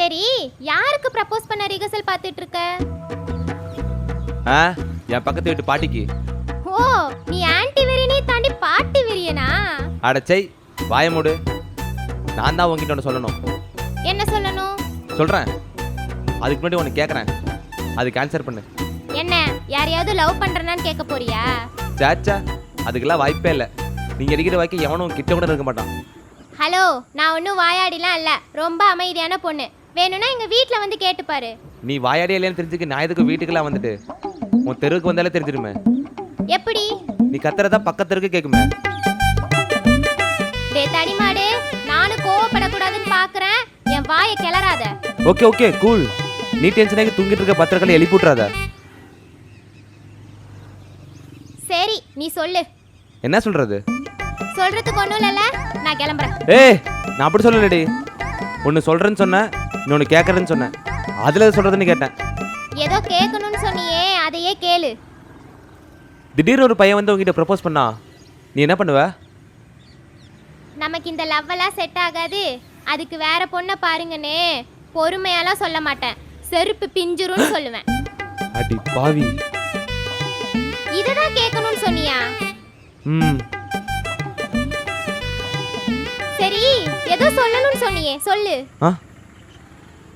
சரி, யாருக்கு ப்ரப்போஸ் பண்ண ரிஹர்சல் பார்த்துட்டு இருக்க? என் பக்கத்து வீட்டு பாட்டிக்கு. ஓ, நீ ஆன்டி வெறியனே தாண்டி பாட்டி வெறியனா? அடச்சை, வாய மூடு. நான் தான் உங்ககிட்ட ஒன்று சொல்லணும். என்ன சொல்லணும்? சொல்கிறேன். அதுக்கு முன்னாடி ஒன்று கேட்குறேன், அதுக்கு ஆன்சர் பண்ணு. என்ன, யாரையாவது லவ் பண்றேனான்னு கேட்க போறியா? சாச்சா, அதுக்கெல்லாம் வாய்ப்பே இல்லை. நீங்கள் அடிக்கிற வாய்க்கு எவனும் கிட்ட கூட இருக்க மாட்டான். ஹலோ, நான் ஒன்றும் வாயாடிலாம் இல்லை, ரொம்ப அமைதியான பொண்ணு. வேணும்னா எங்கள் வீட்டில் வந்து கேட்டுப்பாரு. நீ வாயாடியா இல்லையான்னு தெரிஞ்சுக்க நான் எதுக்கு வீட்டுக்கெல்லாம் வந்துட்டு? உன் தெருவுக்கு வந்தாலே தெரிஞ்சிருமே. எப்படி? நீ கத்துறதா பக்கத்தருக்கு கேட்குமே. டே தடிமாடு, நானும் கோவப்படக்கூடாதுன்னு பார்க்குறேன், என் வாயை கிளறாத. Okay okay cool. நீ டென்ஷனாகி தூங்கிட்டு இருக்க பத்திரக்கால எழுப்பி விட்றாத. சரி, நீ சொல்லு. என்ன சொல்றது? சொல்றதுக்கு ஒன்றும் இல்லைல்ல, நான் கிளம்புறேன். ஏய், நான் அப்படி சொல்லலடி. ஒன்று சொல்கிறேன்னு சொன்னேன், இன்னொன்று கேட்குறேன்னு சொன்னேன். அதில் எது சொல்கிறதுன்னு கேட்டேன். ஏதோ கேட்கணும்னு சொன்னியே, அதையே கேளு. திடீர்னு ஒரு பையன் வந்து உங்ககிட்ட ப்ரப்போஸ் பண்ணா நீ என்ன பண்ணுவ? நமக்கு இந்த லவ்வெல்லாம் செட் ஆகாது, அதுக்கு வேற பொண்ணை பாருங்கன்னு பொறுமையாலாம் சொல்ல மாட்டேன், செருப்பு பிஞ்சிரும்னு சொல்லுவேன். அடி பாவி. இததான் கேட்கணும்னு சொன்னியா? ம். சரி, ஏதோ சொல்லணும்னு சொன்னியே, சொல்லு.